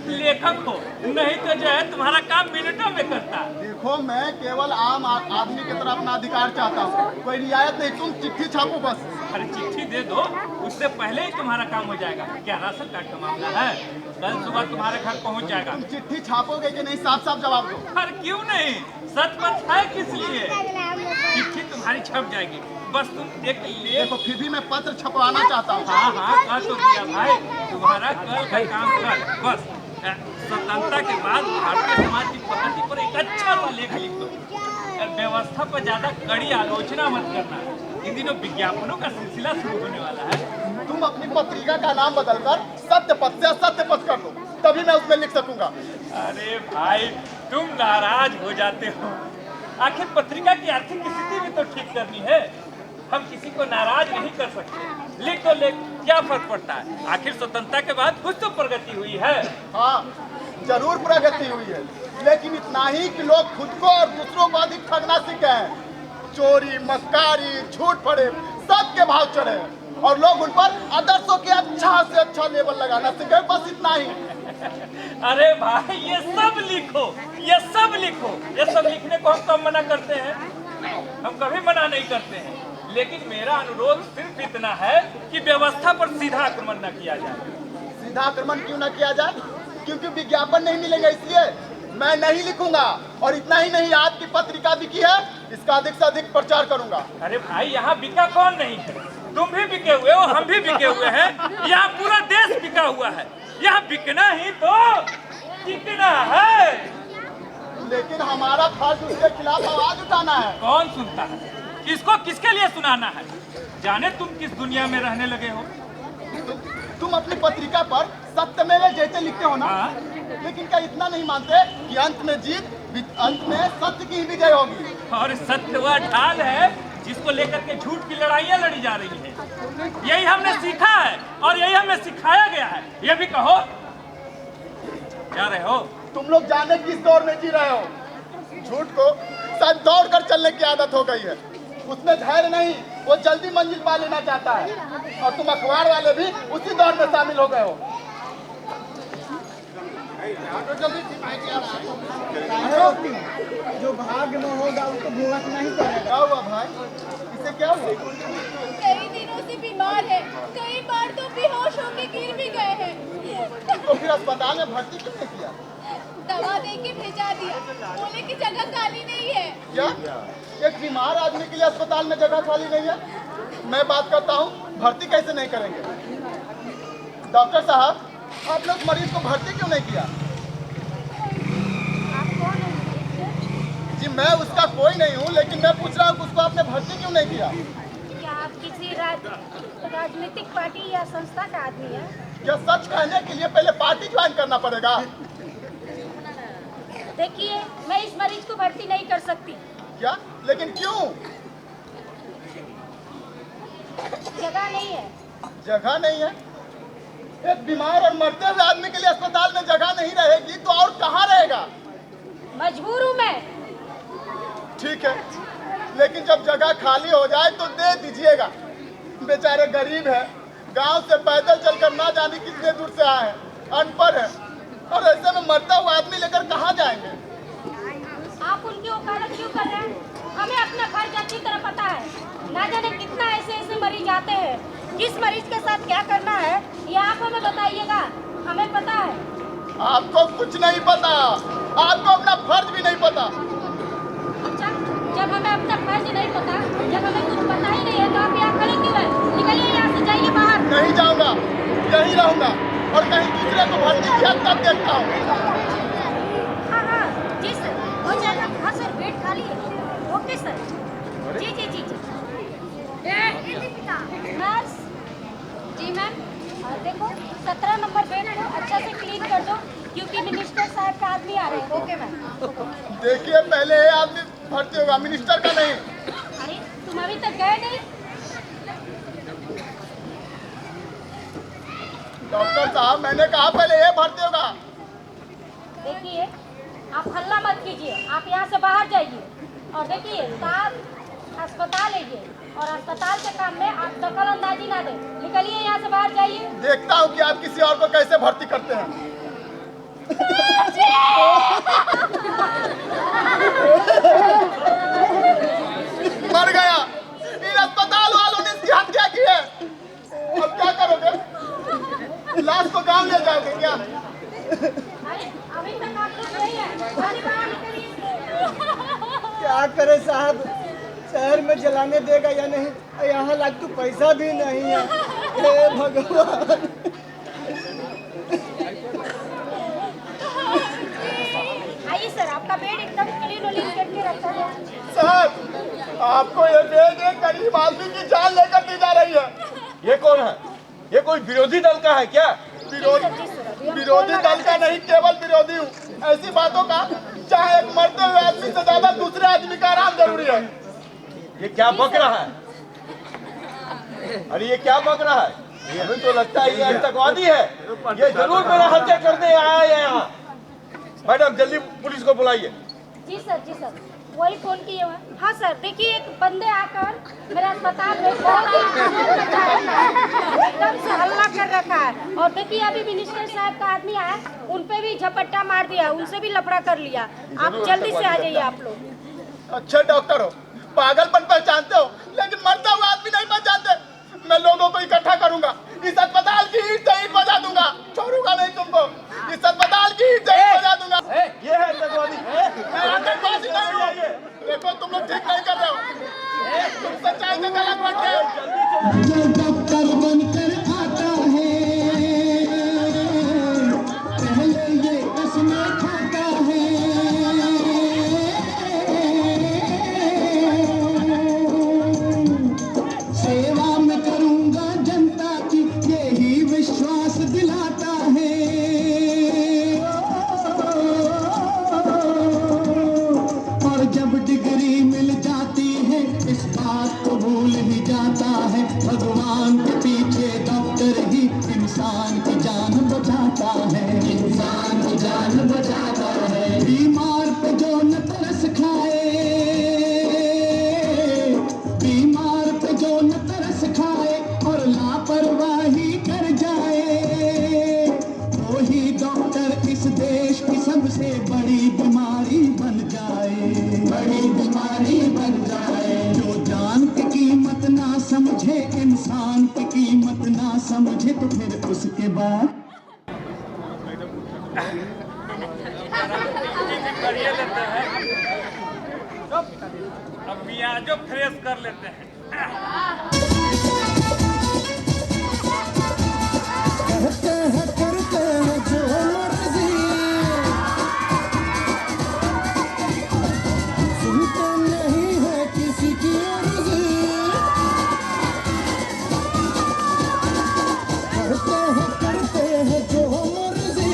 S13: लेखक हो, नहीं तो जो है तुम्हारा काम मिनटों में करता।
S9: देखो मैं केवल आम आदमी की तरह अपना अधिकार चाहता हूँ, कोई रियायत नहीं। तुम चिट्ठी छापो बस।
S13: अरे चिट्ठी दे दो, उससे पहले ही तुम्हारा काम हो जाएगा। क्या राशन कार्ड का मामला है? कल सुबह तुम्हारे घर पहुँच जाएगा।
S9: तुम चिट्ठी छापोगे कि नहीं, साफ साफ जवाब दो।
S13: अरे क्यों नहीं, सचमुच है किस लिए? चिट्ठी तुम्हारी छप जाएगी, बस तुम एक ले।
S9: देखो फिर भी मैं पत्र छपवाना चाहता हूँ।
S13: हाँ हाँ कह तो दिया भाई, तुम्हारा कल का काम कल, बस स्वतंत्रता के बाद भारतीय समाज की प्रगति पर एक अच्छा सा लेख लिख दो। व्यवस्था पर ज्यादा कड़ी आलोचना मत करना। इन दिनों विज्ञापनों का सिलसिला शुरू होने वाला है।
S9: तुम अपनी पत्रिका का नाम बदलकर सत्यपथ से असत्यपथ कर दो, तभी मैं उसमें लिख सकूंगा।
S13: अरे भाई तुम नाराज हो जाते हो। आखिर पत्रिका की आर्थिक स्थिति भी तो ठीक करनी है। हम किसी को नाराज नहीं कर सकते। लिख तो लिख, क्या फर्क पड़ता है? आखिर स्वतंत्रता के बाद कुछ तो प्रगति हुई है।
S9: हाँ जरूर प्रगति हुई है, लेकिन इतना ही कि लोग खुद को और दूसरों को अधिक ठगना सीख गए हैं। चोरी, मक्कारी, झूठ फरेब सबके भाव चढ़े हैं और लोग उन पर आदर्शों के अच्छा से अच्छा लेबल लगाना सीख गए। बस इतना ही।
S13: अरे भाई ये सब लिखो, ये सब लिखो। ये सब लिखने को हम कब मना करते हैं? हम कभी मना नहीं करते हैं। लेकिन मेरा अनुरोध सिर्फ इतना है कि व्यवस्था पर सीधा आक्रमण न किया जाए।
S9: सीधा आक्रमण क्यों न किया जाए? क्योंकि विज्ञापन नहीं मिलेगा इसलिए मैं नहीं लिखूंगा। और इतना ही नहीं, आपकी पत्रिका बिकी है, इसका अधिक से अधिक प्रचार करूंगा।
S13: अरे भाई यहाँ बिका कौन नहीं है? तुम भी बिके हुए हो, हम भी बिके हुए हैं। यहाँ पूरा देश बिका हुआ है। यहाँ बिकना ही तो टिकना है।
S9: लेकिन हमारा फर्ज उसके खिलाफ आवाज उठाना है।
S13: कौन सुनता है? किसको किसके लिए सुनाना है? जाने तुम किस दुनिया में रहने लगे हो।
S9: तुम अपनी पत्रिका पर सत्यमेव जयते लिखते हो ना? लेकिन क्या इतना नहीं मानते कि अंत में सत्य की ही विजय होगी?
S13: और सत्य वह ढाल है जिसको लेकर के झूठ की लड़ाइयाँ लड़ी जा रही हैं। यही हमने सीखा है और यही हमें सिखाया गया है। ये भी कहो क्या रहे हो?
S9: तुम लोग जाने किस दौर में जी रहे हो। झूठ को शायद दौड़ कर चलने की आदत हो गई है। उसमें धैर्य नहीं, वो जल्दी मंजिल पा लेना चाहता है। और तुम अखबार वाले भी उसी दौर में शामिल हो गए हो।
S10: जो भाग्य में होगा उसको भुगतना ही पड़ेगा।
S9: क्या हुआ भाई? इसे क्या हुआ?
S8: कई दिनों से बीमार है, कई बार तो बेहोश होकर गिर भी गए हैं।
S9: तो फिर अस्पताल में भर्ती क्यों नहीं किया?
S8: दवा दे के भेजा दिया, बोले की जगह खाली नहीं है।
S9: क्या एक बीमार आदमी के लिए अस्पताल में जगह खाली नहीं है? मैं बात करता हूँ, भर्ती कैसे नहीं करेंगे? डॉक्टर साहब, आप लोग मरीज को भर्ती क्यों नहीं किया? जी मैं उसका कोई नहीं हूँ, लेकिन मैं पूछ रहा हूँ उसको आपने भर्ती क्यों नहीं किया?
S8: क्या आप किसी राजनीतिक पार्टी या संस्था का आदमी है?
S9: क्या सच कहने के लिए पहले पार्टी ज्वाइन करना पड़ेगा?
S8: देखिए, मैं इस मरीज को भर्ती नहीं कर सकती।
S9: क्या? लेकिन क्यों?
S8: जगह नहीं है।
S9: जगह नहीं है? एक बीमार और मरते हुए आदमी के लिए अस्पताल में जगह नहीं रहेगी तो और कहाँ रहेगा?
S8: मजबूर हूँ मैं।
S9: ठीक है, लेकिन जब जगह खाली हो जाए तो दे दीजिएगा। बेचारे गरीब हैं, गांव से पैदल चलकर ना जाने कितने दूर से आए हैं, अनपढ़ हैं, और ऐसे में मरता हुआ आदमी लेकर कहाँ जाएंगे?
S8: आप उनकी वकालत क्यों कर रहे हैं? हमें अपना फर्ज अच्छी तरह पता है। ना जाने कितना ऐसे मरीज आते हैं, किस मरीज के साथ क्या करना है ये आप हमें बताइएगा। हमें पता है।
S9: आपको कुछ नहीं पता, आपको अपना फर्ज भी नहीं पता।
S8: अच्छा, जब हमें अपना फर्ज नहीं पता, जब हमें कुछ पता ही नहीं है तो आप यहाँ खड़े क्यों हैं? निकलिए यहाँ से, जाइए बाहर।
S9: नहीं जाऊँगा, यहीं रहूँगा और कहीं दूसरे को भर्ती किया तब देखता हूँ।
S8: हाँ, जी सर, हो जाएगा। हाँ सर, बेड खाली है। Okay sir. जी। नर्स जी मैम, देखो 17 नंबर बेड को अच्छा से क्लीन कर दो, क्योंकि मिनिस्टर साहब का आदमी आ रहे हैं। Okay ma'am.
S9: देखिए, पहले ये आदमी भर्ती होगा, मिनिस्टर का नहीं।
S8: अरे तुम अभी तक गए नहीं?
S9: डॉक्टर साहब, मैंने कहा पहले ये भर्ती होगा।
S8: देखिए, आप हल्ला मत कीजिए, आप यहाँ से बाहर जाइए। और देखिए, साहब अस्पताल है ये, और अस्पताल के काम में आप दखल अंदाजी ना दें। निकलिए यहाँ से बाहर, जाइए।
S9: देखता हूँ कि आप किसी और को कैसे भर्ती करते हैं। मर गया। इन अस्पताल वालों ने इसकी हत्या की है। अब क्या करोगे? लाश को गांव ले जाओगे क्या?
S8: अभी तक आप लोग नहीं है। बाहर निकलिए।
S10: क्या करे साहब, शहर में जलाने देगा या नहीं? यहाँ लाग तो पैसा भी नहीं है। हे भगवान।
S9: साहब आपको ये बैग एक गरीब आदमी की जान लेकर दी जा रही है।
S12: ये कौन है? ये कोई विरोधी दल का है क्या?
S9: विरोधी दल का नहीं, केवल विरोधी हूँ ऐसी बातों का जहाँ एक मरते हुए आदमी से ज्यादा दूसरे आदमी का आराम जरूरी है।
S12: ये क्या बक रहा है? अरे ये क्या बक रहा है? हमें तो लगता है ये आतंकवादी है। ये जरूर मेरा हत्या करने आया है यहाँ। मैडम जल्दी पुलिस को बुलाइए।
S8: जी सर वही फोन किए हुए। हाँ सर देखिए एक बंदे आकर मेरे अस्पताल में एकदम से हल्ला कर रखा है और देखिए अभी मिनिस्टर साहब का आदमी आया उन पे भी झपट्टा मार दिया, उनसे भी लफड़ा कर लिया। आप जल्दी से आ जाइए आप लोग।
S9: अच्छे डॉक्टर हो, पागलपन पहचानते हो लेकिन मरता हुआ आदमी नहीं पहचानते। मैं लोगों को इकट्ठा करूंगा, इस अस्पताल की ईंट से ईंट बजा दूंगा, छोड़ूंगा नहीं तुमको। इस अस्पताल की ईंट से ईंट बजा दूंगा।
S12: ये है आतंकवादी।
S9: मैं आतंकवादी नहीं हूँ। देखो तुम लोग ठीक नहीं कर रहे हो, तुम सच्चाई से गलत बैठे हो।
S6: जो डॉक्टर बनकर आता है पहले ये कसमें खाता है। सेवा में करूंगा जनता की यही विश्वास दिलाता है। और जब डिग्री मिल जाती है इस बात को भूल ही जाता है भगवान के पीछे डॉक्टर ही इंसान की जान बचाता है। इंसान की जान बचाता है। बीमार पे जो न तरस खाए, बीमार पे जो न तरस खाए और लापरवाही कर जाए वही डॉक्टर इस देश की सबसे बड़ी बीमारी बन जाए। बड़ी बीमारी बन जाए। जो जान की कीमत ना समझे, इंसान की कीमत ना समझे तो फिर उसके बाद
S13: बढ़िया लेते हैं। अब मियाजो फ्रेश कर लेते हैं।
S6: करते हैं जो मर्जी, सुनते नहीं है किसी की अर्जी। करते हैं जो मर्जी,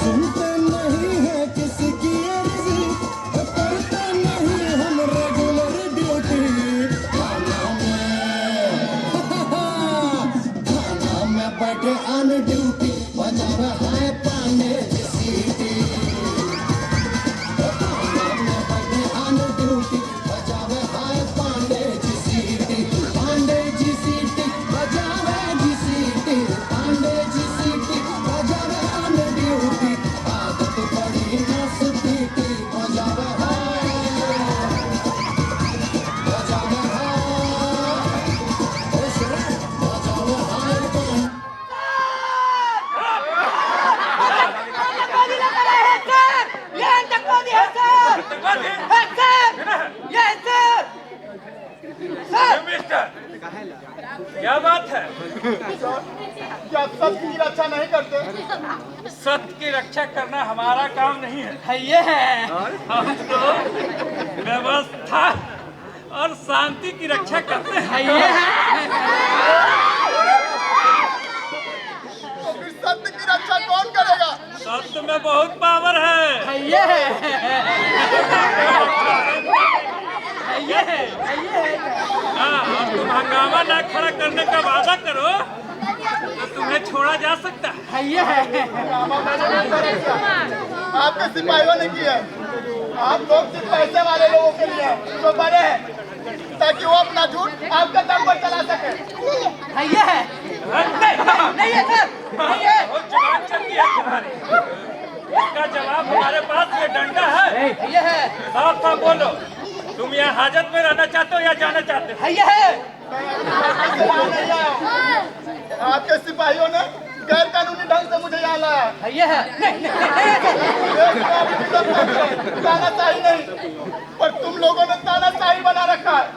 S6: सुनते नहीं है किसी की अर्जी। करते नहीं हम रेगुलर ड्यूटी। थाना में बैठे ऑन ड्यूटी बजा रहा है पांडे जी सीटी। थाना में बैठे ऑन ड्यूटी बजा रहा है पांडे जी सीटी। पांडे जी सीटी बजा रहे जी सीटी। पांडे जी सीटी बजा रहे ऑन ड्यूटी। आदत बड़ी नस पीटी बजा रहा बजा रहा
S13: मिस्टर क्या बात है?
S9: क्या सत्य की रक्षा नहीं करते?
S13: सत्य की रक्षा करना हमारा काम नहीं है। ये है हम तो व्यवस्था और शांति की रक्षा करते हैं।
S9: तो फिर सत्य की रक्षा कौन करेगा?
S13: सत्य में बहुत पावर है। हाँ, और तुम हंगामा ना खड़ा करने का वादा करो तो तुम्हें छोड़ा जा सकता है।
S9: आपके सिपाहियों ने किया। आप लोग सिर्फ पैसे वाले लोगों के लिए जो बड़े हैं ताकि वो अपना झूठ आपके दम पर चला सके।
S11: नहीं है सर, नहीं है।
S13: बहुत जवान चलती है तुम्हारी। इसका जवाब हमारे पास ये डंडा है।
S11: ये है।
S13: साफ साफ बोलो, तुम यहाँ हाजत में रहना चाहते हो या जाना चाहते हो?
S11: ये है।
S9: आपके सिपाहियों ने गैर कानूनी ढंग से मुझे यहाँ लाया।
S11: ये है।
S9: तानाशाही नहीं, पर तुम लोगों ने तानाशाही बना रखा है।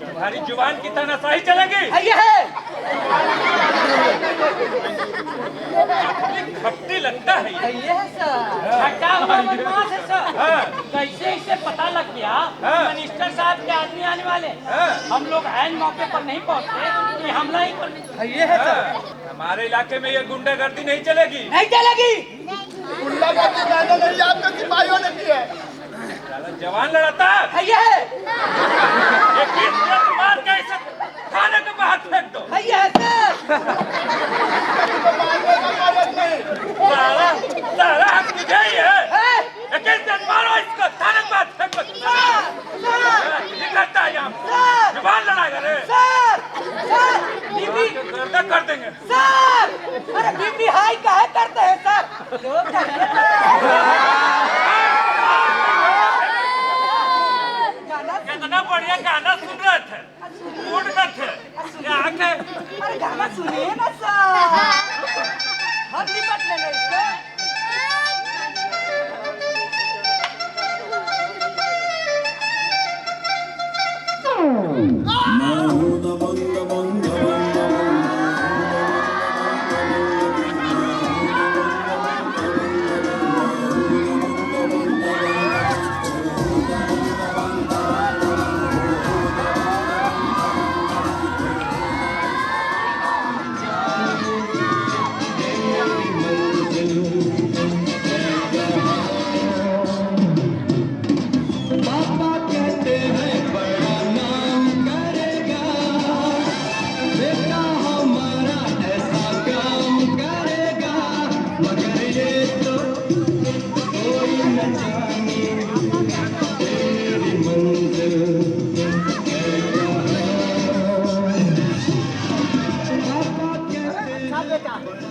S13: तुम्हारी जुबान की तानाशाही चलेगी।
S11: ये है।
S13: खट्टी लगता है
S11: ये है सर। छठा हुआ बदमाश है सर। कैसे इसे पता लगा किया मिनिस्टर साहब के आदमी आने वाले, हम लोग ऐन मौके पर नहीं पहुंचते तो हमला ही कर ये है सर।
S13: हमारे इलाके में ये गुंडागर्दी नहीं चलेगी।
S11: नहीं चलेगी।
S9: गुंडागर्दी मैंने नहीं, आपके सिपाहियों ने की है।
S13: जवान लड़ाता है
S11: ये है।
S13: ये किस मार के इसे थाने के बाहर फेंक दो।
S11: ये है सर।
S13: सारा सारा हक तुझे ही है। किस दिन मारो इसको, थाने के बाहर फेंक दो। ये करता है यहाँ जवान लड़ाएगा रे
S11: सर। बीबी
S13: कर देंगे
S11: सर। अरे बीबी हाई काहे करते हैं सर?
S13: कितना बढ़िया गाना सुन रहे थे, मूड में थे।
S11: अरे गाना सुनिए ना सर। हम निपट लेंगे इसको।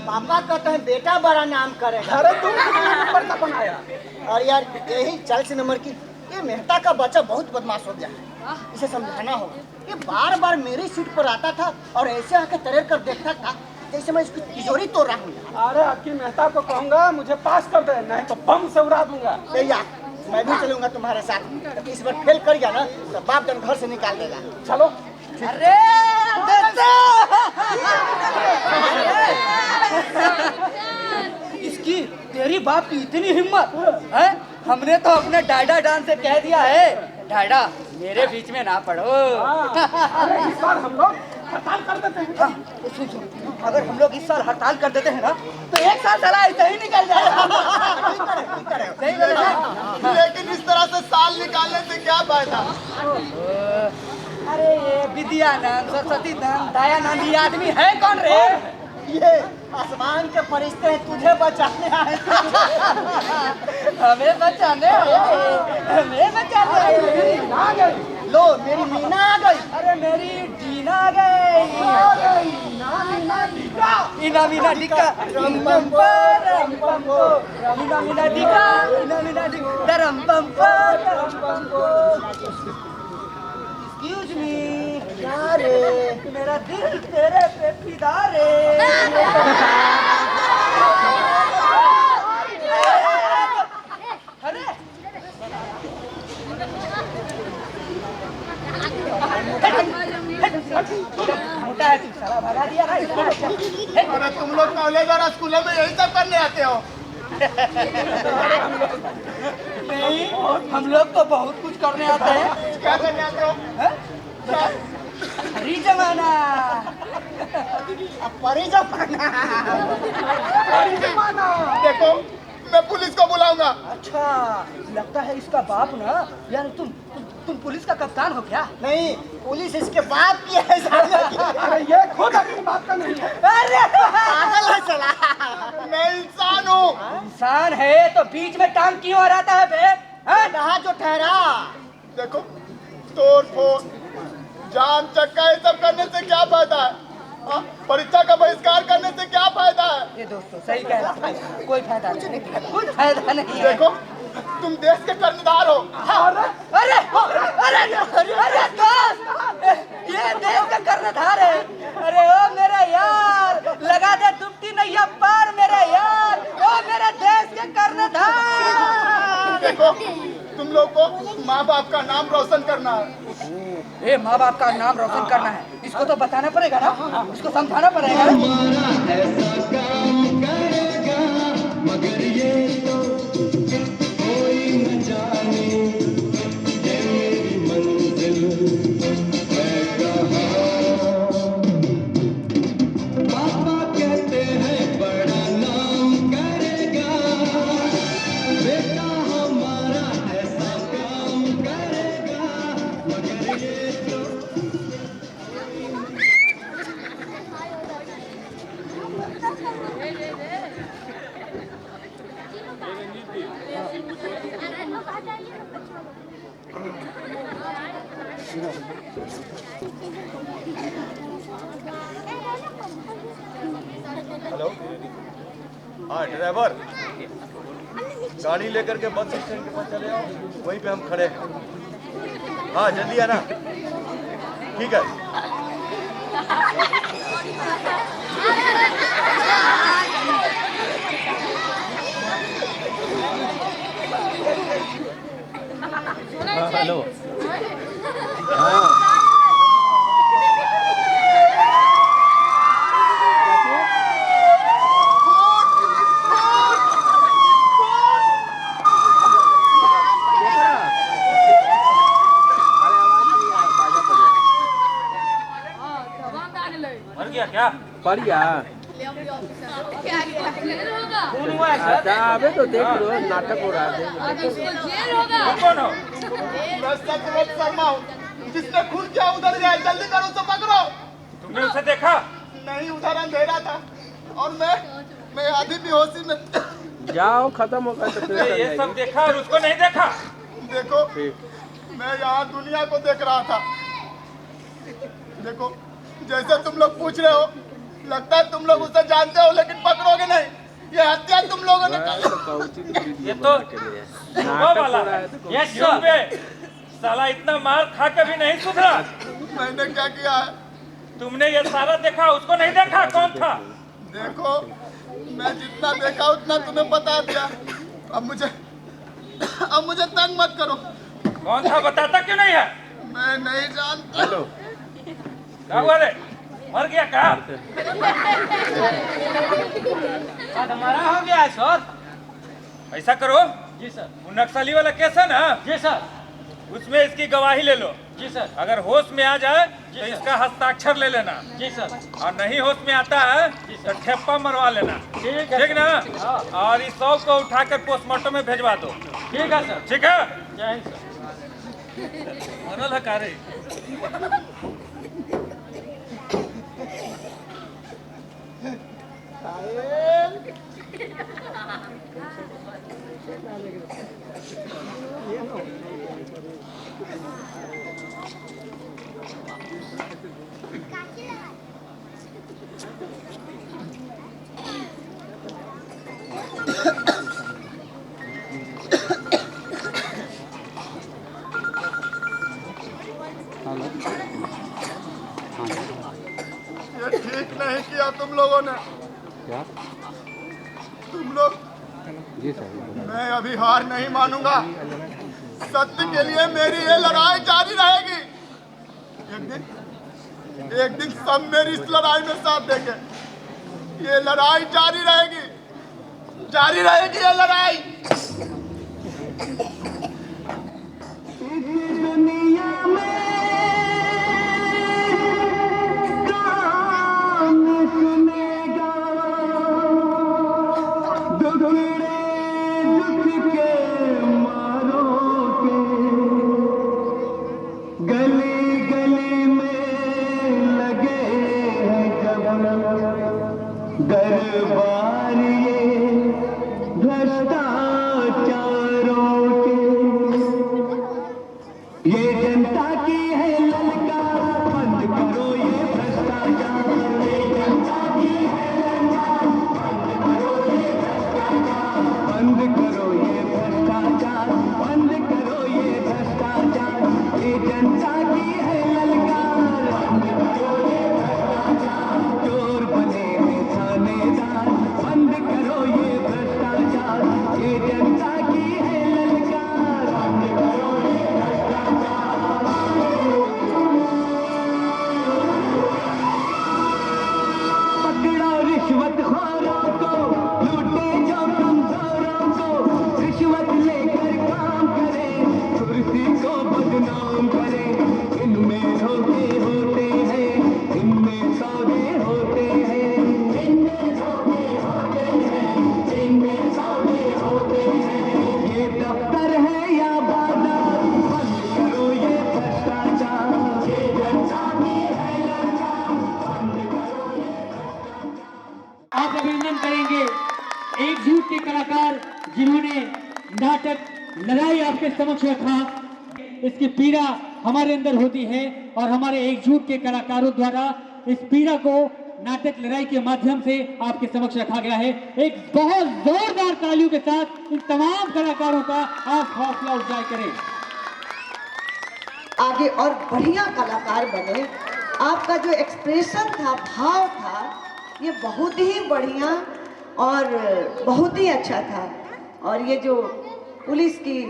S10: पापा कहते हैं बेटा बड़ा नाम करेगा।
S9: अरे तुम नंबर का बनाया।
S10: और यार यही 40 नंबर की ये मेहता का बच्चा बहुत बदमाश हो गया है, इसे समझाना होगा। ये बार बार मेरी सीट पर आता था और ऐसे आके तैर कर देखता था जैसे मैं इसकी तिजोरी तोड़ रहा हूँ।
S9: अरे अकील मेहता को कहूँगा मुझे पास कर दे, नहीं तो बम से उड़ा दूंगा।
S10: यार मैं भी चलूंगा तुम्हारे साथ, तो इस बार फेल कर गया ना तो बाप जन घर से निकाल देगा।
S9: चलो।
S11: अरे इसकी तेरी बाप की इतनी हिम्मत है। हमने तो अपने डायडा डांस से कह दिया है, डायडा मेरे बीच में ना पड़ो।
S9: अरे इस बार हम लोग हड़ताल कर देते हैं।
S11: अगर हम लोग इस साल हड़ताल कर देते हैं ना तो एक साल चला ऐसे ही निकल जाएगा।
S9: लेकिन इस तरह से साल निकालने से क्या फायदा?
S11: अरे ये विद्यानंद, सरस्वती नंद, दयानंद ये आदमी है कौन रे?
S10: ये आसमान के फरिश्ते हैं, तुझे बचाने आए।
S11: हमें बचाने हमें बचाने आए।
S10: लो मेरी मीना आ गई।
S11: अरे मेरी डीना आ गई। इना मीना डिका रम पम रम पम इना मीना डिका रम पम एक्सक्यूज मी।
S10: क्या रे?
S11: मेरा दिल तेरे पे फिदा रे। अरे मोटा है तू, साला भगा दिया भाई।
S9: अरे तुम लोग कॉलेज और स्कूलों में यही सब करने आते हो?
S11: नहीं, हम लोग तो बहुत कुछ करने आते हैं।
S9: क्या करने आते हो?
S11: हरी जमाना
S10: परी जमाना।
S9: देखो मैं पुलिस को बुलाऊंगा।
S11: अच्छा लगता है इसका बाप ना, यार तुम पुलिस का कप्तान हो क्या?
S10: नहीं, पुलिस इसके बाप की है।
S9: अरे ये खुद अपनी बात का नहीं है।
S11: अरे
S10: पागल है चला।
S9: मैं इंसान हूँ।
S11: इंसान है तो बीच में टांग क्यों रहता है बे?
S10: कहा जो ठहरा।
S9: देखो तोड़ फोड़ जाम चक्का ये सब करने से क्या फायदा है? परीक्षा का बहिष्कार करने से क्या फायदा है?
S11: ये दोस्तों सही कह रहा है, कोई फायदा नहीं, कुछ फायदा नहीं है।
S9: देखो तुम देश के कर्णधार हो।
S11: अरे अरे अरे अरे दोस्त, ये देश का कर्णधार है। अरे ओ मेरे यार, लगा दे डुबकी नैया पार मेरे यार, ओ मेरे देश के कर्णधार।
S9: देखो तुम लोग को माँ बाप का नाम रोशन करना है।
S11: ये माँ बाप का नाम रोशन करना है, इसको तो बताना पड़ेगा ना, इसको समझाना पड़ेगा।
S6: ऐसा काम करेगा मगर ये तो कोई न जाने
S12: हेलो, हाँ ड्राइवर, गाड़ी लेकर के बस स्टैंड के पास चले आओ, वहीं पे हम खड़े हैं। हाँ जल्दी आना। ठीक है।
S7: हेलो।
S13: मर गया क्या?
S7: बढ़िया।
S11: खून हुआ है सर।
S7: अच्छा अबे तो देख लो नाटक हो रहा है।
S13: तुम कौन हो?
S9: मैं सतवत शर्मा हूँ, जिसने खून किया उधर गया, जल्दी करो उसे पकड़ो।
S13: तुमने उसे देखा?
S9: नहीं, उधर अंधेरा था और मैं आधी बेहोशी में।
S7: जाओ खत्म होगा तो फिर
S13: ये सब देखा और उसको नहीं देखा?
S9: देखो मैं यहाँ दुनिया को देख रहा था। देखो जैसे तुम लोग पूछ रहे हो, लगता है तुम लोग उसे जानते हो लेकिन पकड़ोगे नहीं। ये हत्या तुम लोगों ने की।
S13: ये तो सुबह वाला है। ये क्यों बे? साला इतना मार खा के भी नहीं सुधरा।
S9: मैंने क्या किया है?
S13: तुमने ये सारा देखा, उसको नहीं देखा? कौन था?
S9: देखो मैं जितना देखा उतना तुम्हें बता दिया। अब मुझे तंग मत करो।
S13: कौन था बताता क्यों नहीं है?
S9: मैं नहीं जानता।
S13: क्या हुआ रे? मर गया क्या?
S11: हमारा हो गया सर।
S13: ऐसा करो।
S11: जी सर।
S13: वो नक्सली वाला केस है ना?
S11: जी सर।
S13: उसमें इसकी गवाही ले लो।
S11: जी सर।
S13: अगर होश में आ जाए तो इसका हस्ताक्षर ले लेना।
S11: जी सर।
S13: और नहीं होश में आता है तो ठेप्पा मरवा लेना। ठीक ना? और इस शव को उठाकर पोस्टमार्टम में भेजवा दो।
S11: ठीक है सर।
S13: ठीक है?
S11: जय हिंद सर।
S13: मरल है का रे?
S9: ये ठीक नहीं किया तुम लोगों ने।
S4: क्या?
S9: तुम लोग, मैं अभी हार नहीं मानूंगा। सत्य के लिए मेरी ये लड़ाई जारी रहेगी। एक दिन सब मेरी इस लड़ाई में साथ देंगे। ये लड़ाई जारी रहेगी ये लड़ाई।
S6: दुनिया में काम सुनेगा दुखड़े दुख के मारों के गली गली में लगे हैं जब दरबार ये भ्रष्टाचारों के। ये जनता की है ललकार, बंद करो ये भ्रष्टाचार। ये जनता की है ललकार, बंद करो ये भ्रष्टाचार, बंद करो ये भ्रष्टाचार। ये जनता की है ललकार, बंद करो ये भ्रष्टाचार। चोर बने हैं थानेदार, बंद करो ये भ्रष्टाचार। ये जनता की है ललकार, बंद करो ये पकड़ो रिश्वतखोरों को, लूटे जो कमजोरों को। रिश्वत लेकर काम करें, कुर्सी को बदनाम करें। इनमें धोखे होते हैं, इनमें सौदे होते हैं, इनमें धोखे होते हैं, इनमें सौदे होते हैं। ये दफ्तर है या बाजार, बंद करो ये भ्रष्टाचार। ये जनता की है ललकार, बंद करो ये
S1: आप अभिनंदन करेंगे एकजुट के कलाकार जिन्होंने नाटक लड़ाई आपके समक्ष रखा। इसकी पीड़ा हमारे अंदर होती है और हमारे एकजुट के कलाकारों द्वारा इस पीड़ा को नाटक लड़ाई के माध्यम से आपके समक्ष रखा गया है। एक बहुत जोरदार तालियों के साथ इन तमाम कलाकारों का आप हौसला अफजाई करें।
S14: आगे और बढ़िया कलाकार बने। आपका जो एक्सप्रेशन था, भाव था, ये बहुत ही बढ़िया और बहुत ही अच्छा था। और ये जो पुलिस की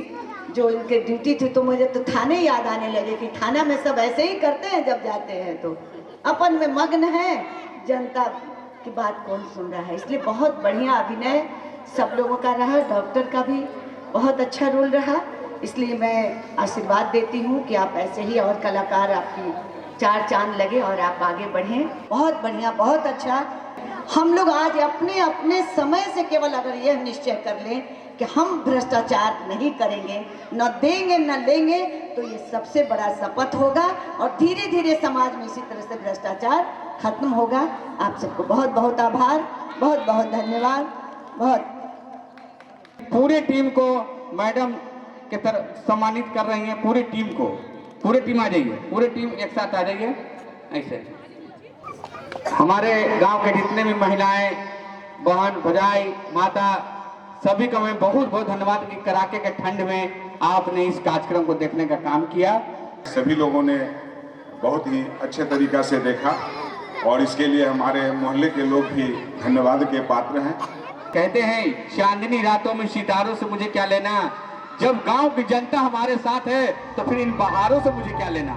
S14: जो इनके ड्यूटी थी, तो मुझे तो थाने याद आने लगे कि थाना में सब ऐसे ही करते हैं, जब जाते हैं तो अपन में मग्न है, जनता की बात कौन सुन रहा है। इसलिए बहुत बढ़िया अभिनय सब लोगों का रहा, डॉक्टर का भी बहुत अच्छा रोल रहा। इसलिए मैं आशीर्वाद देती हूँ कि आप ऐसे ही और कलाकार, आपकी चार चांद लगे और आप आगे बढ़ें। बहुत बढ़िया, बहुत अच्छा। हम लोग आज अपने अपने समय से केवल अगर यह निश्चय कर लें कि हम भ्रष्टाचार नहीं करेंगे, न देंगे न लेंगे, तो ये सबसे बड़ा शपथ होगा और धीरे धीरे समाज में इसी तरह से भ्रष्टाचार खत्म होगा। आप सबको बहुत बहुत आभार, बहुत बहुत धन्यवाद। बहुत
S4: पूरे टीम को मैडम के तरफ सम्मानित कर रही हैं। पूरी टीम को, पूरी टीम आ जाइए, पूरी टीम एक साथ आ जाइए। ऐसे हमारे गांव के जितने भी महिलाएं, बहन, भजाई, माता, सभी का मैं बहुत बहुत धन्यवाद कि कड़ाके के ठंड में आपने इस कार्यक्रम को देखने का काम किया।
S15: सभी लोगों ने बहुत ही अच्छे तरीका से देखा और इसके लिए हमारे मोहल्ले के लोग भी धन्यवाद के पात्र हैं।
S4: कहते हैं चांदनी रातों में सितारों से मुझे क्या लेना, जब गांव की जनता हमारे साथ है तो फिर इन बहारों से मुझे क्या लेना।